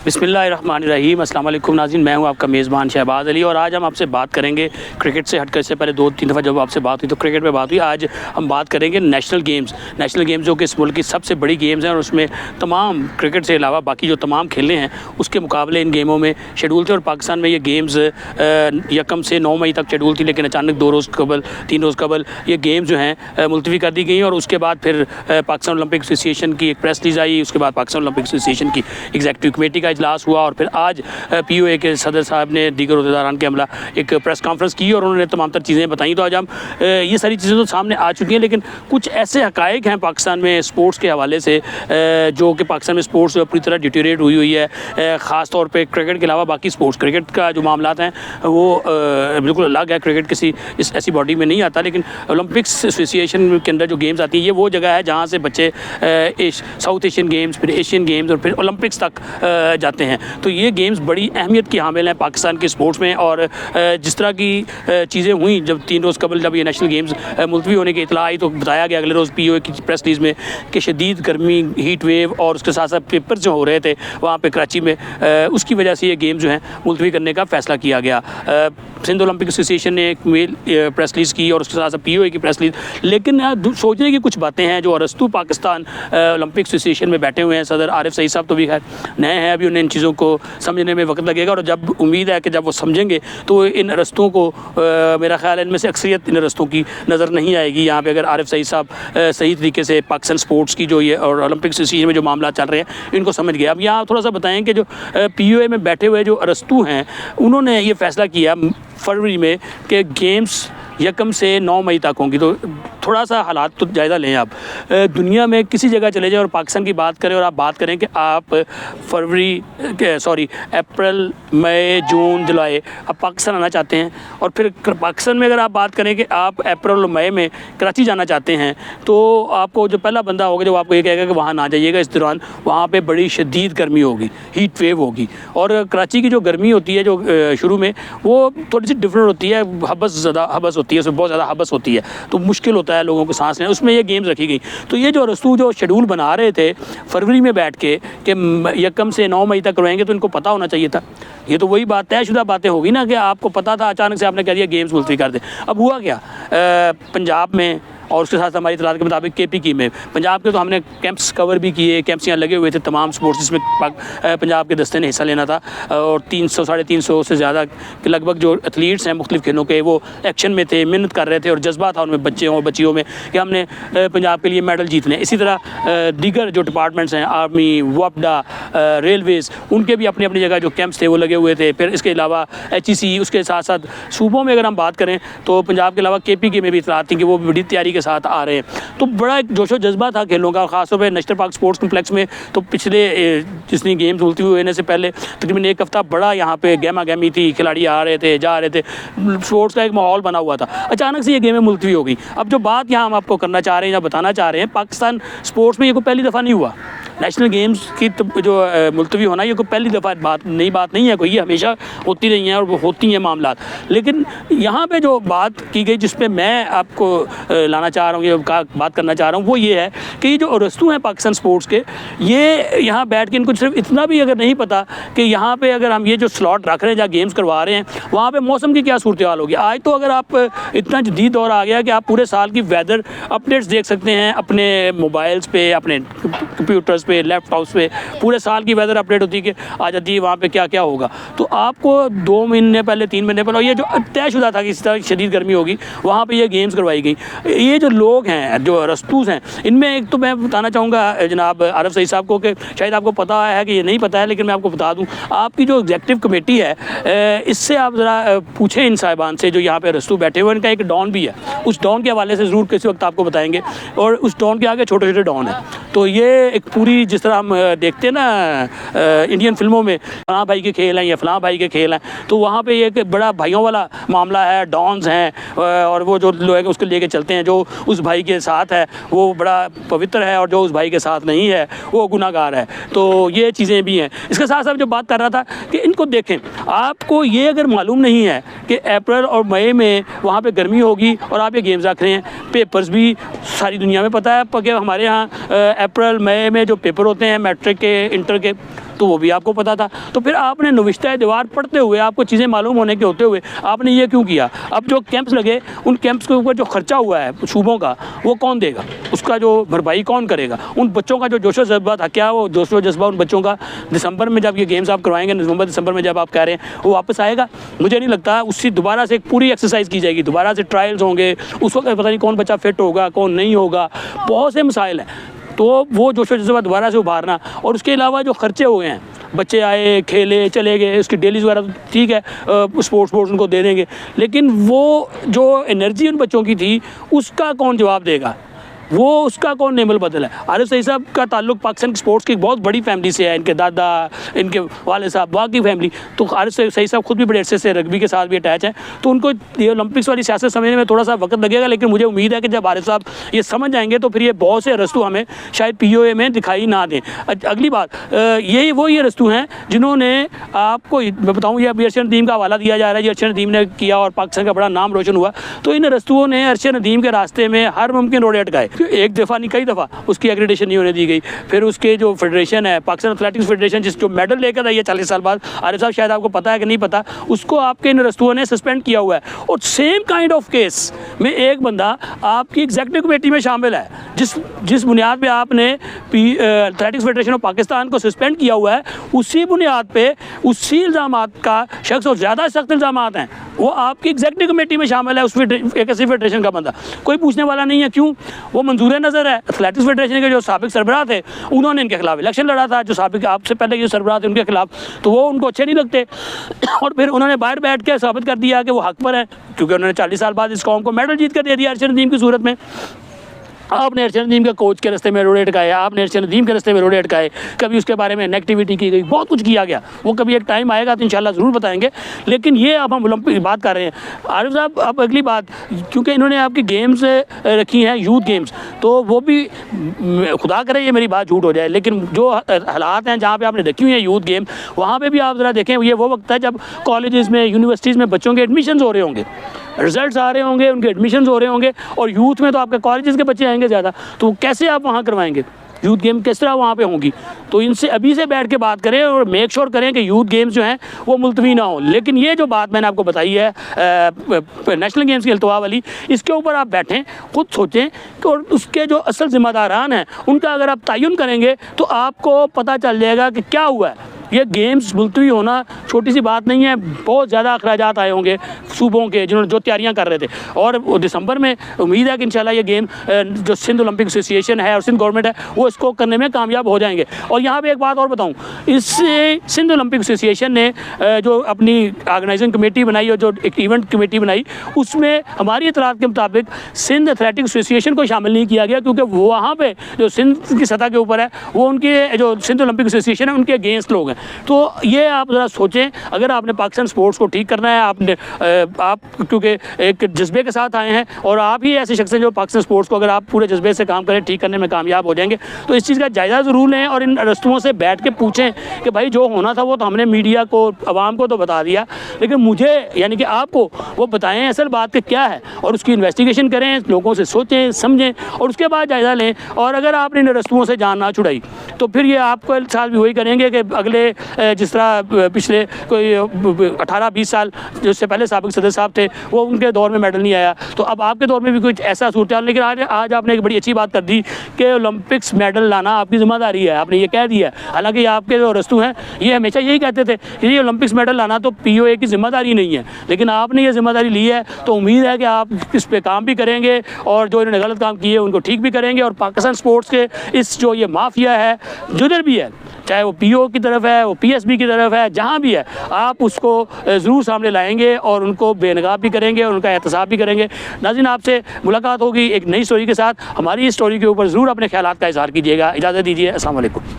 बिस्मिल्लाहिर्रहमानिर्रहीम। अस्सलाम वालेकुम नाज़रीन, मैं हूं आपका मेज़बान शहबाज़ अली और आज हम आपसे बात करेंगे क्रिकेट से हटकर। इससे पहले 2-3 दफ़ा जब आपसे बात हुई तो क्रिकेट पे बात हुई। आज हम बात करेंगे नेशनल गेम्स जो कि इस मुल्क की सबसे बड़ी गेम्स हैं और उसमें तमाम क्रिकेट से अलावा बाकी जो तमाम खेलें हैं उसके मुकाबले इन गेमों में शेड्यूल थे। और पाकिस्तान में ये गेम्स 1 से 9 मई तक शेड्यूल थी, लेकिन अचानक 3 रोज़ कबल ये गेम्स जो हैं मुलतवी कर दी गई। और उसके बाद फिर पाकिस्तान ओलंपिक एसोसिएशन की एक प्रेस रिलीज़ आई, उसके बाद पाकिस्तान ओलंपिक एसोसिएशन की एग्जीक्यूटिव कमेटी का इजलास हुआ और फिर आज POA के सदर साहब ने दीगर अहदेदारान के हमला एक प्रेस कॉन्फ्रेंस की और उन्होंने तमाम तर चीज़ें बताई। तो आज हम ये सारी चीज़ें तो सामने आ चुकी हैं, लेकिन कुछ ऐसे हकायक हैं पाकिस्तान में स्पोर्ट्स के हवाले से जो कि पाकिस्तान में स्पोर्ट्स पूरी तरह डिटेरिएट हुई है। ख़ास तौर पर क्रिकेट के अलावा बाकी स्पोर्ट्स, क्रिकेट का जो मामला हैं वो बिल्कुल अलग है। क्रिकेट किसी ऐसी बॉडी में नहीं आता, लेकिन ओलंपिक्स एसोसिएशन के अंदर जो गेम्स आती हैं ये वो जगह है जहाँ से बच्चे साउथ एशियन गेम्स, फिर एशियन गेम्स और फिर ओलंपिक्स तक जाते हैं। तो ये गेम्स बड़ी अहमियत की हामिल हैं पाकिस्तान के स्पोर्ट्स में। और जिस तरह की चीज़ें हुई जब 3 रोज़ कबल जब ये नेशनल गेम्स मुलतवी होने की इतला आई तो बताया गया अगले रोज़ POA की प्रेस रिलीज़ में कि शदीद गर्मी, हीट वेव और उसके साथ साथ पेपर जो हो रहे थे वहाँ पे कराची में, उसकी वजह से ये गेम्स जो हैं मुलतवी करने का फ़ैसला किया गया। सिंध ओलंपिक एसोसिएशन ने एक मेल प्रेस रिलीज़ की और उसके साथ साथ POA की प्रेस रिलीज़। लेकिन सोचने की कुछ बातें हैं जो अरस्तु पाकिस्तान ओलंपिक एसोसिएशन में बैठे हुए हैं, सदर आरिफ सईद साहब तो भी खैर नए हैं, अभी उन्हें इन चीज़ों को समझने में वक्त लगेगा। और जब उम्मीद है कि जब वो समझेंगे तो इन रस्तों को मेरा ख्याल है इनमें से अक्सरियत इन रस्तों की नज़र नहीं आएगी। यहाँ पे अगर आरिफ सईद साहब सही तरीके से पाकिस्तान स्पोर्ट्स की जो ये और ओलंपिक एसोसिएशन में जो मामला चल रहे हैं इनको समझ गए। अब यहाँ थोड़ा सा बताएं कि जो POA में बैठे हुए जो अरस्तु हैं उन्होंने ये फ़ैसला किया फरवरी में कि गेम्स 1 से 9 मई तक होंगी। तो थोड़ा सा हालात तो जायज़ा लें आप। दुनिया में किसी जगह चले जाएं और पाकिस्तान की बात करें और आप बात करें कि आप अप्रैल, मई, जून, जुलाई आप पाकिस्तान आना चाहते हैं और फिर पाकिस्तान में अगर आप बात करें कि आप अप्रैल और मई में कराची जाना चाहते हैं तो आपको जो पहला बंदा होगा जो आपको ये कहेगा कि वहाँ ना जाइएगा, इस दौरान वहाँ पर बड़ी शदीद गर्मी होगी, हीट वेव होगी। और कराची की जो गर्मी होती है जो शुरू में वो थोड़ी सी डिफरेंट होती है, हबस होती है, उसमें बहुत ज़्यादा हबस होती है तो मुश्किल होता है लोगों को सांस लेना। उसमें ये गेम्स रखी गई। तो ये जो रस्तू जो शेड्यूल बना रहे थे फरवरी में बैठ के कि 1 से 9 मई तक रहेंगे तो इनको पता होना चाहिए था। ये तो वही बात तयशुदा बातें होगी ना कि आपको पता था, अचानक से आपने कह दिया गेम्स मुलतवी कर दे। अब हुआ क्या पंजाब में और उसके साथ हमारी इतलात के मुताबिक KPK में, पंजाब के तो हमने कैंप्स कवर भी किए, कैंप्स यहाँ लगे हुए थे तमाम स्पोर्ट्स जिसमें पंजाब के दस्ते ने हिस्सा लेना था और 300 साढ़े 300 से ज़्यादा के लगभग जो एथलीट्स हैं मुख्तलिफ खेलों के वो एक्शन में थे, मेहनत कर रहे थे और जज्बा था उनमें बच्चे और बच्चियों में कि हमने पंजाब के लिए मेडल जीतने। इसी तरह दीगर जो डिपार्टमेंट्स हैं, आर्मी, वपडा, रेलवेज़, उनके भी अपनी अपनी जगह जो कैंप्स थे वो लगे हुए थे। फिर इसके अलावा HEC, उसके साथ साथ सूबों में अगर हम बात करें तो पंजाब के अलावा KPK में भी इतलात थी कि वो बड़ी तैयारी के साथ आ रहे हैं। तो बड़ा एक जोशो जज्बा था खेलों का। ख़ासतौर पर नेशनल पार्क स्पोर्ट्स कम्प्लेक्स में तो पिछले जितनी गेम्स मुलतवी होने से पहले तकरीबन 1 हफ़्ता बड़ा यहाँ पे गहमा गहमी थी, खिलाड़ी आ रहे थे, जा रहे थे, स्पोर्ट्स का एक माहौल बना हुआ था। अचानक से ये गेमें मुलतवी हो गई। अब जो बात यहाँ हम आपको करना चाह रहे हैं या बताना चाह रहे हैं, पाकिस्तान स्पोर्ट्स में ये कोई पहली दफ़ा नहीं हुआ। नेशनल गेम्स की जो मुलतवी होना ये कोई पहली दफ़ा बात नहीं है कोई, ये हमेशा होती रही हैं और वो होती हैं मामला। लेकिन यहाँ पे जो बात की गई जिस पे मैं आपको लाना चाह रहा हूँ, ये बात करना चाह रहा हूँ, वो ये है कि ये जो अरस्तु हैं पाकिस्तान स्पोर्ट्स के, ये यहाँ बैठ के इनको सिर्फ इतना भी अगर नहीं पता कि यहाँ पे अगर हम ये जो स्लॉट रख रहे हैं जहाँ गेम्स करवा रहे हैं वहाँ पे मौसम की क्या सूरत हाल होगी। आज तो अगर आप इतना जदीद दौर आ गया कि आप पूरे साल की वेदर अपडेट्स देख सकते हैं अपने मोबाइल्स पे, अपने कंप्यूटर्स पे, लैपटॉप्स पे, पूरे साल की वेदर अपडेट होती है कि आ जाती है वहाँ पे क्या क्या होगा। तो आपको 2 महीने पहले, 3 महीने पहले ये जो तयशुदा था कि इस तरह शदीद गर्मी होगी वहाँ पे ये गेम्स करवाई गई। ये जो लोग हैं जो रस्तूस हैं इनमें एक तो मैं बताना चाहूँगा जनाब आरिफ सईद साहब को कि शायद आपको पता है कि ये नहीं पता है, लेकिन मैं आपको बता दूँ आपकी जो एग्जीक्यूटिव कमेटी है इससे आप ज़रा पूछें इन साहिबान से जो यहाँ पे रस्तू बैठे हुए, इनका एक डॉन भी है, उस डॉन के हवाले से ज़रूर किसी वक्त आपको बताएंगे। और उस डॉन के आगे छोटे छोटे डॉन हैं। तो ये एक पूरी जिस तरह हम देखते हैं ना इंडियन फिल्मों में फलां भाई के खेल हैं या फलां भाई के खेल हैं, तो वहाँ पे एक बड़ा भाइयों वाला मामला है, डॉन्स हैं और वो जो लोग उसको लेके चलते हैं। जो उस भाई के साथ है वो बड़ा पवित्र है और जो उस भाई के साथ नहीं है वो गुनाहगार है। तो ये चीज़ें भी हैं। इसके साथ साथ जो बात कर रहा था कि इनको देखें, आपको ये अगर मालूम नहीं है कि अप्रैल और मई में वहाँ पे गर्मी होगी और आप ये गेम्स रख रहे हैं, पेपर्स भी सारी दुनिया में पता है कि हमारे यहाँ अप्रैल मई में जो पेपर होते हैं मैट्रिक के, इंटर के, तो वो भी आपको पता था। तो फिर आपने नविश्ता दीवार पढ़ते हुए, आपको चीज़ें मालूम होने के होते हुए आपने ये क्यों किया? अब जो कैंप्स लगे, उन कैंप्स के ऊपर जो खर्चा हुआ है सूबों का, वो कौन देगा? उसका जो भरपाई कौन करेगा? उन बच्चों का जो जोशो जज्बा था, क्या वो जोशो जज्बा उन बच्चों का दिसंबर में जब ये गेम्स आप करवाएंगे, नवंबर दिसंबर में जब आप कह रहे हैं, वो वापस आएगा? मुझे नहीं लगता। उससे दोबारा से एक पूरी एक्सरसाइज की जाएगी, दोबारा से ट्रायल्स होंगे, उस वक्त पता नहीं कौन बच्चा फिट होगा, कौन नहीं होगा, बहुत से मसाइल हैं। तो वो जोशो जज्बा दोबारा से उभारना, और उसके अलावा जो खर्चे हुए हैं, बच्चे आए, खेले, चले गए, उसकी डेलीज वगैरह तो ठीक है, स्पोर्ट्स उनको दे देंगे, लेकिन वो जो एनर्जी उन बच्चों की थी, उसका कौन जवाब देगा? वो उसका कौन नेमल बदल है? आरिफ सईद साहब का ताल्लुक पाकिस्तान स्पोर्ट्स की एक बहुत बड़ी फैमिली से है, इनके दादा, इनके वाले साहब, बाकी फैमिली। तो आरिफ सईद साहब खुद भी बड़े अरसे से रग्बी के साथ भी अटैच हैं, तो उनको ये ओलंपिक्स वाली सियासत समझने में थोड़ा सा वक्त लगेगा, लेकिन मुझे उम्मीद है कि जब आरिफ साहब ये समझ जाएंगे तो फिर ये बहुत से रस्तू हमें शायद POA में दिखाई ना दें। अगली बात, ये रस्तू हैं जिन्होंने आपको, मैं बताऊँ, ये अभी अरशद नदीम का हवाला दिया जा रहा है, ये अरशद नदीम ने किया और पाकिस्तान का बड़ा नाम रोशन हुआ। तो इन रस्तुओं ने अरशद नदीम के रास्ते में हर मुमकिन रोड़े अटकाए, एक दफ़ा नहीं कई दफ़ा उसकी एग्रीडेशन नहीं होने दी गई। फिर उसके जो फेडरेशन है, पाकिस्तान एथलेटिक्स फेडरेशन, जो मेडल लेकर आई है 40 साल बाद, आरिफ साहब शायद आपको पता है कि नहीं पता, उसको आपके इन रस्तुओं ने सस्पेंड किया हुआ है। और सेम काइंड ऑफ केस में एक बंदा आपकी एग्जीक्यूटिव कमेटी में शामिल है, जिस बुनियाद पर आपने एथलेटिक्स फेडरेशन ऑफ पाकिस्तान को सस्पेंड किया हुआ है, उसी बुनियाद पर उसी इल्ज़ामात का शख्स, और ज़्यादा सख्त इल्ज़ामात हैं, वो आपकी एग्जीक्यूटिव कमेटी में शामिल है, उस एक ऐसी फेडरेशन का बंदा। कोई पूछने वाला नहीं है, क्यों? वो मंजूर नज़र है। एथलेटिक्स फेडरेशन के जो साबिक सरबराह थे, उन्होंने इनके खिलाफ इलेक्शन लड़ा था, जो साबिक आपसे पहले जो सरबराह थे उनके खिलाफ, तो वो उनको अच्छे नहीं लगते, और फिर उन्होंने बाहर बैठ के साबित कर दिया कि वो हक पर हैं, क्योंकि उन्होंने 40 साल बाद इस कौम को मेडल जीत कर दे दिया अरशद नदीम की सूरत में। आपने अरशद नदीम के कोच के रास्ते में रोड़े अटकाए, आपने अरशद नदीम के रास्ते में रोड़े अटकाए, कभी उसके बारे में नेगेटिविटी की गई, बहुत कुछ किया गया। वो कभी एक टाइम आएगा तो इंशाल्लाह ज़रूर बताएंगे। लेकिन ये अब हम ओलंपिक की बात कर रहे हैं। आरिफ साहब, अब अगली बात, क्योंकि इन्होंने आपकी गेम्स रखी हैं, यूथ गेम्स, तो वो भी, खुदा करे ये मेरी बात झूठ हो जाए, लेकिन जो हालात हैं जहाँ पर आपने रखी हुई है यूथ गेम, वहाँ पर भी आप ज़रा देखें, ये वो वक्त है जब कॉलेज़ में, यूनिवर्सिटीज़ में बच्चों के एडमिशन हो रहे होंगे, रिजल्ट्स आ रहे होंगे, उनके एडमिशन हो रहे होंगे, और यूथ में तो आपके कॉलेजेस के बच्चे आएंगे ज़्यादा, तो कैसे आप वहाँ करवाएंगे? यूथ गेम किस तरह वहाँ पे होंगी? तो इनसे अभी से बैठ के बात करें और मेक श्योर करें कि यूथ गेम्स जो हैं वो मुलतवी ना हो। लेकिन ये जो बात मैंने आपको बताई है नेशनल गेम्स की अल्तवा वाली, इसके ऊपर आप बैठें, खुद सोचें कि, और उसके जो असल जिम्मेदारान हैं उनका अगर आप तयन करेंगे तो आपको पता चल जाएगा कि क्या हुआ है। ये गेम्स मुलतवी होना छोटी सी बात नहीं है, बहुत ज़्यादा अखराजात आए होंगे सूबों के जिन्होंने जो तैयारियां कर रहे थे, और दिसंबर में उम्मीद है कि इंशाल्लाह ये गेम जो सिंध ओलंपिक एसोसिएशन है और सिंध गवर्नमेंट है वो इसको करने में कामयाब हो जाएंगे। और यहाँ पे एक बात और बताऊँ, इससे सिंध ओलंपिक एसोसिएशन ने जो अपनी ऑर्गेनाइजिंग कमेटी बनाई और जो एक इवेंट कमेटी बनाई, उसमें हमारी इतलात के मुताबिक सिंध एथलेटिक्स एसोसिएशन को शामिल नहीं किया गया, क्योंकि वो वहाँ पर जो सिंध की सतह के ऊपर है वो उनके जो सिंध ओलंपिक एसोसिएशन है उनके अगेंस्ट लोग हैं। तो ये आप ज़रा सोचें, अगर आपने पाकिस्तान स्पोर्ट्स को ठीक करना है, आप क्योंकि एक जज्बे के साथ आए हैं और आप ही ऐसे शख्स हैं जो पाकिस्तान स्पोर्ट्स को अगर आप पूरे जज्बे से काम करें, ठीक करने में कामयाब हो जाएंगे। तो इस चीज़ का जायज़ा ज़रूर लें और इन रस्तुओं से बैठ के पूछें कि भाई जो होना था वो तो हमने मीडिया को, आवाम को तो बता दिया, लेकिन मुझे यानी कि आपको वो बताएं असल बात कि क्या है, और उसकी इन्वेस्टिगेशन करें, लोगों से सोचें समझें और उसके बाद जायज़ा लें। और अगर आपने इन रस्तुओं से जान ना छुड़ाई तो फिर ये आपको साथ भी वही करेंगे कि अगले जिस तरह पिछले कोई 18-20 साल जिससे पहले साबिक सदर साहब थे, वो उनके दौर में मेडल नहीं आया, तो अब आपके दौर में भी कुछ ऐसा सूरत हाल। लेकिन आज आपने एक बड़ी अच्छी बात कर दी कि ओलंपिक्स मेडल लाना आपकी ज़िम्मेदारी है, आपने ये कह दिया। हालांकि आपके जो रस्तू हैं ये हमेशा यही कहते थे कि ये ओलंपिक्स मेडल लाना तो POA की ज़िम्मेदारी नहीं है, लेकिन आपने ये ज़िम्मेदारी ली है, तो उम्मीद है कि आप इस पर काम भी करेंगे और जो इन्होंने गलत काम किए उनको ठीक भी करेंगे। और पाकिस्तान स्पोर्ट्स के इस जो ये माफिया है जिधर भी है, चाहे वो PO की तरफ है, वो PSB की तरफ है, जहाँ भी है, आप उसको ज़रूर सामने लाएंगे और उनको बेनकाब भी करेंगे और उनका एहतसाब भी करेंगे। नाज़रीन, आपसे मुलाकात होगी एक नई स्टोरी के साथ। हमारी इस स्टोरी के ऊपर ज़रूर अपने ख्यालात का इज़हार कीजिएगा। इजाज़त दीजिए, अस्सलाम वालेकुम।